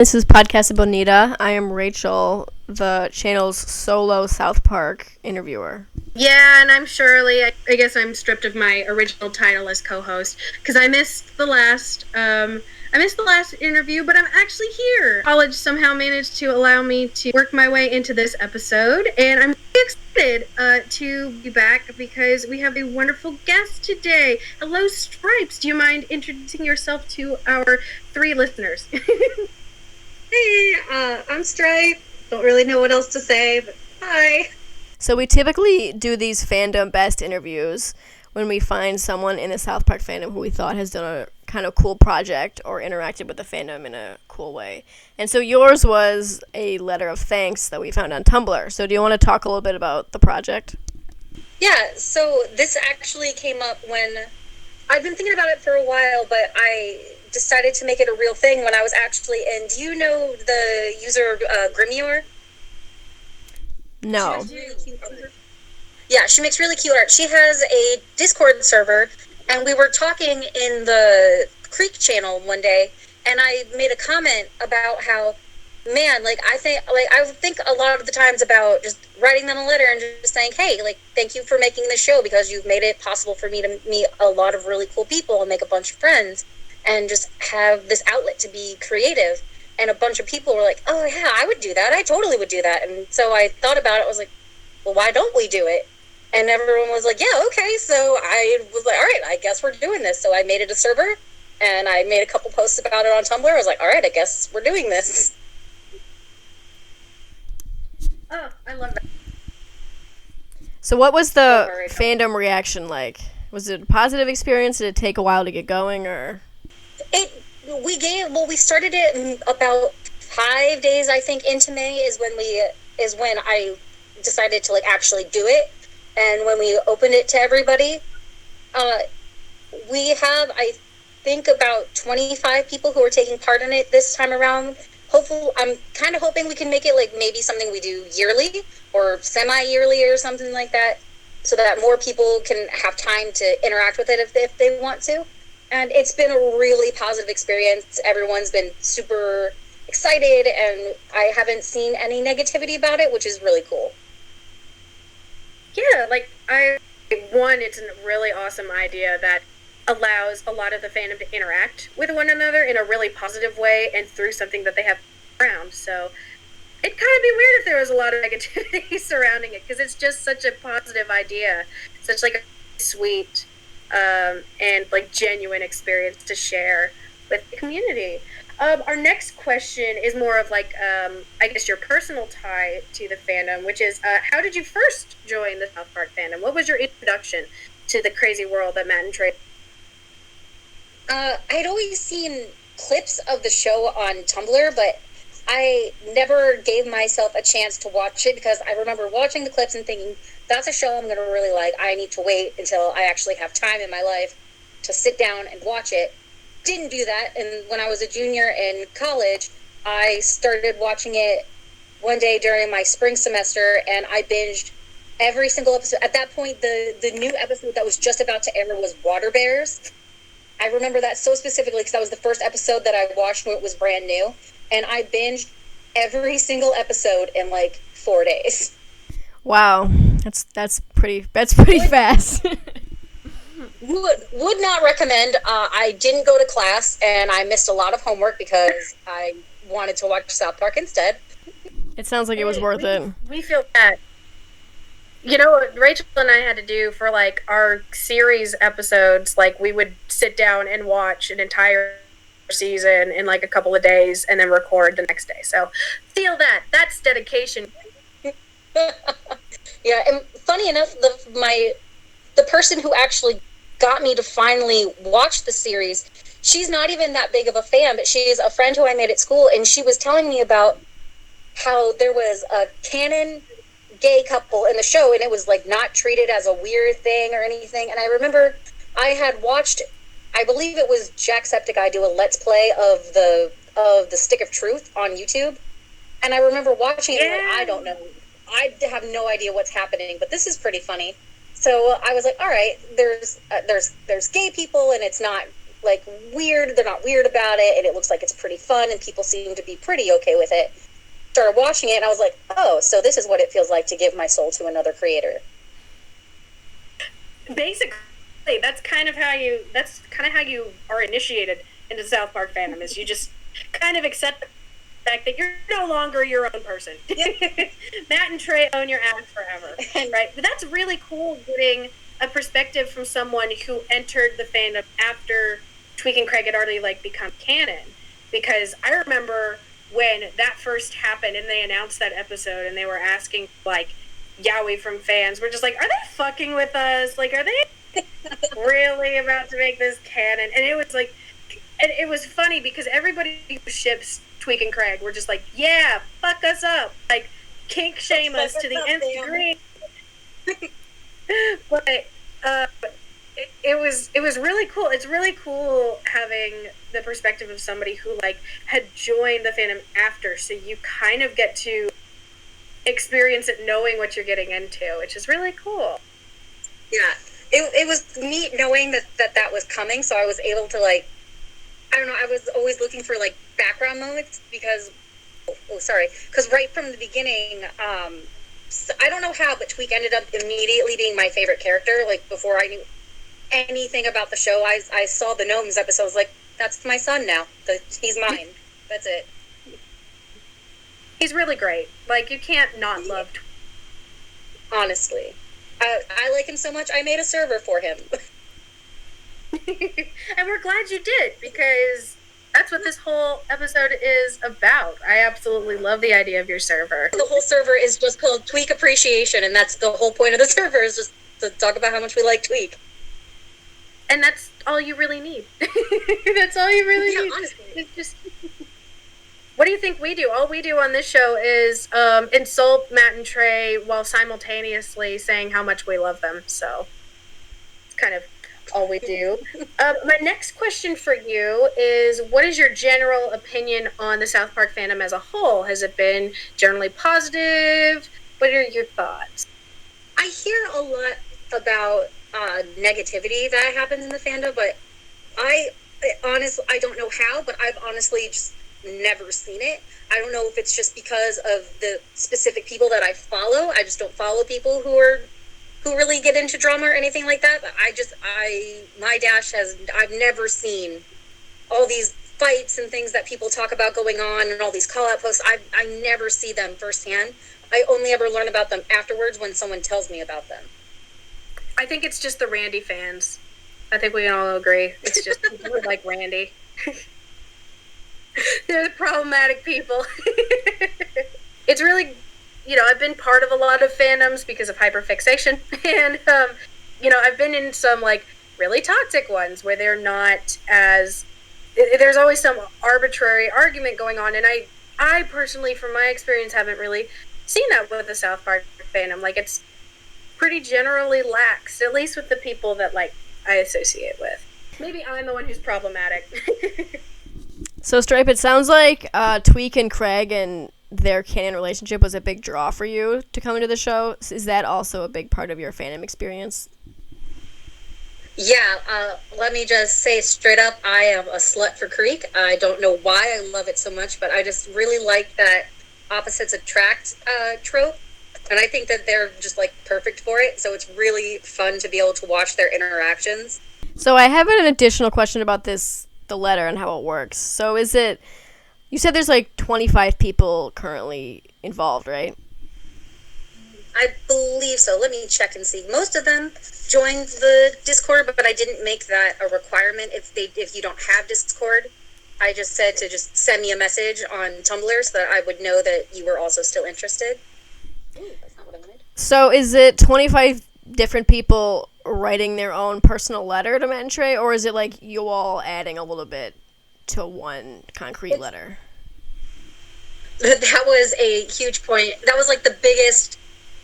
This is Podcast Bonita. I am Rachel, the channel's solo South Park interviewer. Yeah, and I'm Shirley. I guess I'm stripped of my original title as co-host because I missed the last. I missed the last interview, but I'm actually here. College somehow managed to allow me to work my way into this episode, and I'm really excited to be back because we have a wonderful guest today. Hello, Stripes. Do you mind introducing yourself to our 3 listeners? Hey, I'm Stripe. Don't really know what else to say, but hi. So we typically do these fandom best interviews when we find someone in the South Park fandom who we thought has done a kind of cool project or interacted with the fandom in a cool way. And so yours was a letter of thanks that we found on Tumblr. So do you want to talk a little bit about the project? Yeah, so this actually came up when I've been thinking about it for a while, but I decided to make it a real thing when I was actually in. Do you know the user Grimior? No. Yeah, she makes really cute art. She has a Discord server, and we were talking in the Creek channel one day, and I made a comment about how, man, I think a lot of the times about just writing them a letter and just saying, hey, thank you for making this show because you've made it possible for me to meet a lot of really cool people and make a bunch of friends and just have this outlet to be creative. And a bunch of people were like, oh yeah, I would do that. I totally would do that. And so I thought about it. I was like, well, why don't we do it? And everyone was like, yeah, okay. So I was like, all right, I guess we're doing this. So I made it a server and I made a couple posts about it on Tumblr. I was like, all right, I guess we're doing this. Oh, I love that. So what was the fandom reaction like? Was it a positive experience? Did it take a while to get going, or? We started it in about 5 days, I think, into May is when I decided to actually do it. And when we opened it to everybody, we have, I think, about 25 people who are taking part in it this time around. Hopefully, I'm kind of hoping we can make it maybe something we do yearly or semi-yearly or something like that, so that more people can have time to interact with it if they want to. And it's been a really positive experience. Everyone's been super excited, and I haven't seen any negativity about it, which is really cool. Yeah, it's a really awesome idea that allows a lot of the fandom to interact with one another in a really positive way and through something that they have around. So it'd kind of be weird if there was a lot of negativity surrounding it, because it's just such a positive idea, such a sweet and genuine experience to share with the community. Our next question is more of I guess your personal tie to the fandom, which is how did you first join the South Park fandom? What was your introduction to the crazy world that Matt and Trey? I'd always seen clips of the show on Tumblr, but I never gave myself a chance to watch it because I remember watching the clips and thinking, that's a show I'm going to really like. I need to wait until I actually have time in my life to sit down and watch it. Didn't do that, and when I was a junior in college, I started watching it one day during my spring semester, and I binged every single episode. At that point, the new episode that was just about to air was Water Bears. I remember that so specifically because that was the first episode that I watched when it was brand new, and I binged every single episode in 4 days. Wow, that's pretty fast. Would not recommend. I didn't go to class, and I missed a lot of homework because I wanted to watch South Park instead. It sounds like it was worth it. We feel that. You know what Rachel and I had to do for our series episodes, we would sit down and watch an entire season in a couple of days and then record the next day. So feel that. That's dedication. Yeah, and funny enough, the person who actually got me to finally watch the series, she's not even that big of a fan, but she's a friend who I made at school, and she was telling me about how there was a canon gay couple in the show, and it was not treated as a weird thing or anything. And I remember I had watched, I believe it was Jacksepticeye do a let's play of the Stick of Truth on YouTube, and I remember watching it and I don't know, I have no idea what's happening, but this is pretty funny. So I was like, all right, there's gay people, and it's not like weird. They're not weird about it, and it looks like it's pretty fun, and people seem to be pretty okay with it. Started watching it, and I was like, oh, so this is what it feels like to give my soul to another creator. Basically, that's kind of how you are initiated into South Park fandom. Is you just kind of accept the fact that you're no longer your own person. Yep. Matt and Trey own your ass forever, right? But that's really cool getting a perspective from someone who entered the fandom after Tweek and Craig had already like become canon. Because I remember when that first happened and they announced that episode and they were asking like Yowie from fans, we're just like, are they fucking with us? Like, are they really about to make this canon? And it was like, and it was funny because everybody who ships Tweek and Craig were just like, yeah, fuck us up. Like, kink shame us to the nth degree. But it was really cool. It's really cool having the perspective of somebody who like had joined the fandom after, so you kind of get to experience it knowing what you're getting into, which is really cool. Yeah, it was neat knowing that was coming, so I was able to like, I don't know, I was always looking for like background moments because right from the beginning, so I don't know how, but Tweek ended up immediately being my favorite character. Like, before I knew anything about the show, I saw the Gnomes episode. I was like, that's my son now. He's mine. That's it. He's really great. Like, you can't not love Tweek. Honestly. I like him so much, I made a server for him. And we're glad you did, because that's what this whole episode is about. I absolutely love the idea of your server. The whole server is just called Tweek Appreciation, and that's the whole point of the server, is just to talk about how much we like Tweek. And that's all you really need. That's all you really need. Honestly. It's just... What do you think we do? All we do on this show is insult Matt and Trey while simultaneously saying how much we love them. So it's kind of all we do. My next question for you is, what is your general opinion on the South Park fandom as a whole? Has it been generally positive? What are your thoughts? I hear a lot about negativity that happens in the fandom, but I honestly, I don't know how, but I've honestly just never seen it. I don't know if it's just because of the specific people that I follow. I just don't follow people who really get into drama or anything like that. But I've never seen all these fights and things that people talk about going on and all these call out posts. I never see them firsthand. I only ever learn about them afterwards when someone tells me about them. I think it's just the Randy fans. I think we can all agree. It's just people who like Randy. They're the problematic people. It's really, I've been part of a lot of fandoms because of hyperfixation. And, I've been in some, like, really toxic ones where they're not as... There's always some arbitrary argument going on. And I personally, from my experience, haven't really seen that with the South Park fandom. Like, it's pretty generally lax, at least with the people that, like, I associate with. Maybe I'm the one who's problematic. So, Stripe, it sounds like Tweek and Craig and their canon relationship was a big draw for you to come into the show. Is that also a big part of your fandom experience? Yeah, let me just say straight up, I am a slut for Creek. I don't know why I love it so much, but I just really like that opposites attract trope. And I think that they're just, like, perfect for it. So it's really fun to be able to watch their interactions. So I have an additional question about the letter and how it works. So you said there's like 25 people currently involved, right? I believe so. Let me check and see. Most of them joined the Discord, but I didn't make that a requirement. If you don't have Discord, I just said to just send me a message on Tumblr so that I would know that you were also still interested. Ooh, that's not what I wanted. So is it 25 different people writing their own personal letter to Matt and Trey, or is it like you all adding a little bit to one concrete letter? That was a huge point. That was like the biggest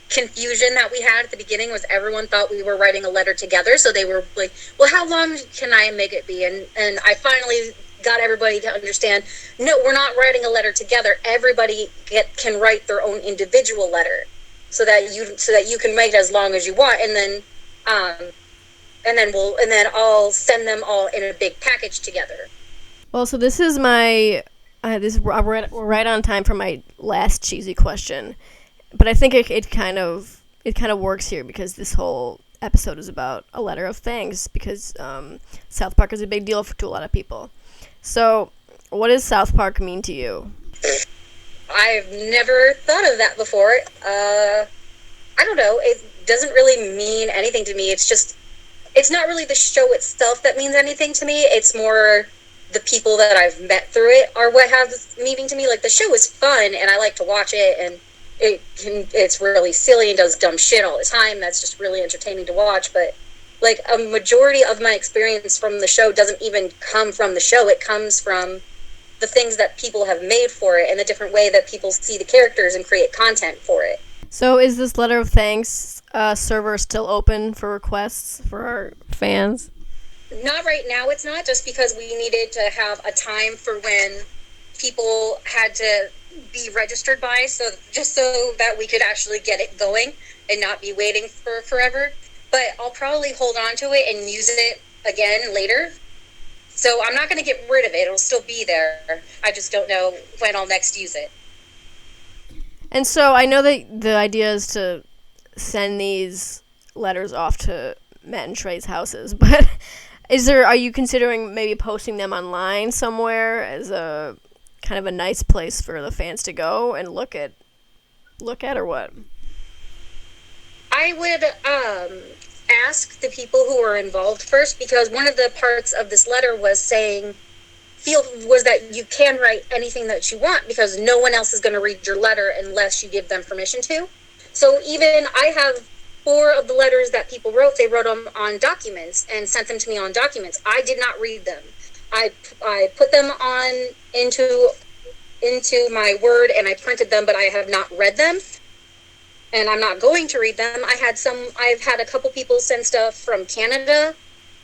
confusion that we had at the beginning, was everyone thought we were writing a letter together. So they were like, well, how long can I make it be? And I finally got everybody to understand, no, we're not writing a letter together. Everybody can write their own individual letter so that you can make it as long as you want. And then and then I'll send them all in a big package together. Well, so this is my we're right on time for my last cheesy question, but I think it kind of works here because this whole episode is about a letter of thanks because South Park is a big deal to a lot of people. So, what does South Park mean to you? I've never thought of that before. I don't know. It doesn't really mean anything to me. It's not really the show itself that means anything to me. It's more the people that I've met through it are what has meaning to me. Like, the show is fun, and I like to watch it, and it's really silly and does dumb shit all the time. That's just really entertaining to watch. But, like, a majority of my experience from the show doesn't even come from the show. It comes from the things that people have made for it and the different way that people see the characters and create content for it. So is this letter of thanks server still open for requests for our fans? Not right now, it's not, just because we needed to have a time for when people had to be registered by, so that we could actually get it going and not be waiting for forever. But I'll probably hold on to it and use it again later. So I'm not going to get rid of it. It'll still be there. I just don't know when I'll next use it. And so I know that the idea is to send these letters off to Matt and Trey's houses, but are you considering maybe posting them online somewhere as a kind of a nice place for the fans to go and look at or what? I would ask the people who were involved first, because one of the parts of this letter was that you can write anything that you want because no one else is going to read your letter unless you give them permission to. So even I have 4 of the letters that people wrote, they wrote them on documents and sent them to me on documents. I did not read them. I put them on into my Word and I printed them, but I have not read them. And I'm not going to read them. I've had a couple people send stuff from Canada,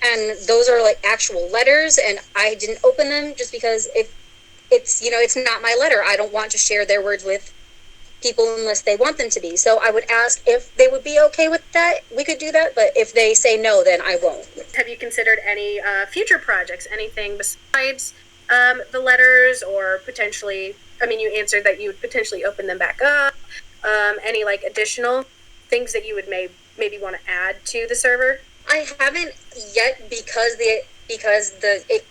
and those are like actual letters, and I didn't open them just because it's not my letter. I don't want to share their words with people unless they want them to be. So I would ask if they would be okay with that. We could do that, but if they say no, then I won't. Have you considered any future projects, anything besides the letters, or potentially, you answered that you would potentially open them back up. Any like additional things that you would maybe want to add to the server? I haven't yet because it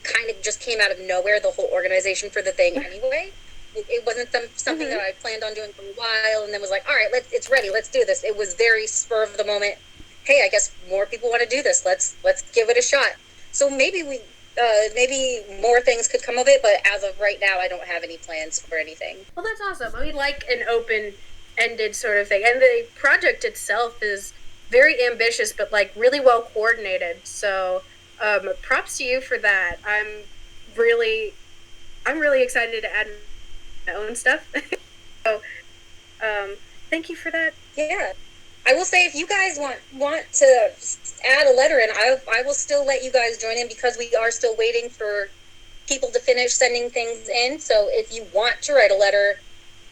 kind of just came out of nowhere, the whole organization for the thing anyway. It wasn't something that I planned on doing for a while and then was like, all right, it's ready, let's do this. It was very spur of the moment. Hey, I guess more people want to do this. Let's give it a shot. So maybe maybe more things could come of it, but as of right now, I don't have any plans for anything. Well, that's awesome. I mean, like an open-ended sort of thing. And the project itself is very ambitious, but like really well coordinated. So props to you for that. I'm really excited to add my own stuff. So thank you for that. Yeah. I will say, if you guys want to add a letter in, I will still let you guys join in, because we are still waiting for people to finish sending things in. So if you want to write a letter,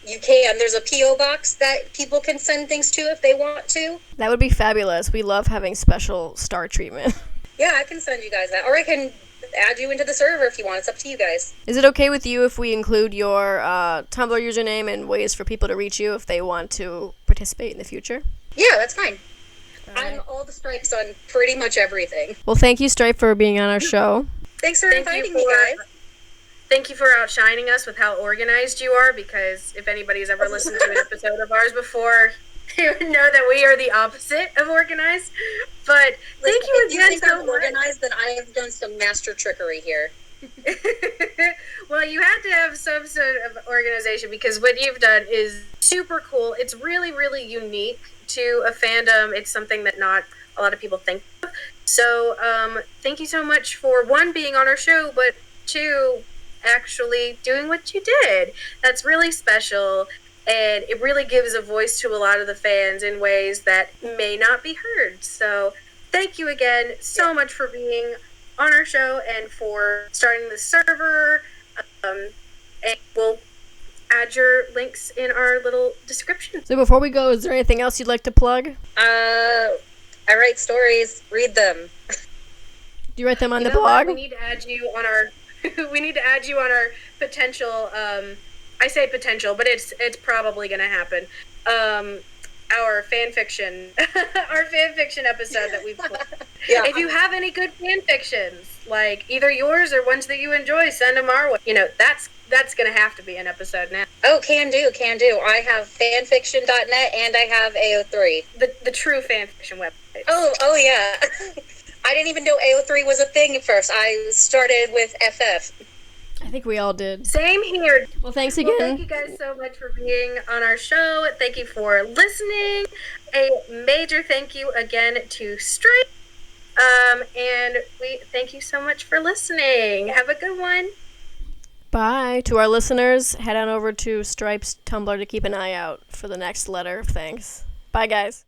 you can. There's a P.O. box that people can send things to if they want to. That would be fabulous. We love having special star treatment. Yeah, I can send you guys that. Or I can add you into the server if you want. It's up to you guys. Is it okay with you if we include your Tumblr username and ways for people to reach you if they want to participate in the future? Yeah, that's fine. I'm all the stripes on pretty much everything. Well, thank you, Stripe, for being on our show. Thanks for inviting me, guys. Thank you for outshining us with how organized you are, because if anybody's ever listened to an episode of ours before, you would know that we are the opposite of organized. But thank you again so much. Organized, then I have done some master trickery here. Well, you had to have some sort of organization, because what you've done is super cool. It's really, really unique to a fandom. It's something that not a lot of people think of. So thank you so much for, 1, being on our show, but 2, actually doing what you did. That's really special, and it really gives a voice to a lot of the fans in ways that may not be heard. So thank you again so much for being on our show and for starting the server. And we'll add your links in our little description. So before we go, is there anything else you'd like to plug? I write stories. Read them. Do you write them on the You know what? blog? We need to add you on our. We need to add you on our potential. I say potential, but it's probably going to happen. Our fan fiction, our fan fiction episode that we've. Yeah. If you have any good fan fictions, like either yours or ones that you enjoy, send them our way. You know, that's going to have to be an episode now. Oh, can do. I have fanfiction.net and I have AO3. The true fan fiction website. Oh yeah. I didn't even know AO3 was a thing at first. I started with FF. I think we all did. Same here. Well, thanks Well, again. thank you guys so much for being on our show. Thank you for listening. A major thank you again to Stripe. And we thank you so much for listening. Have a good one. Bye. To our listeners, head on over to Stripe's Tumblr to keep an eye out for the next letter of thanks. Bye, guys.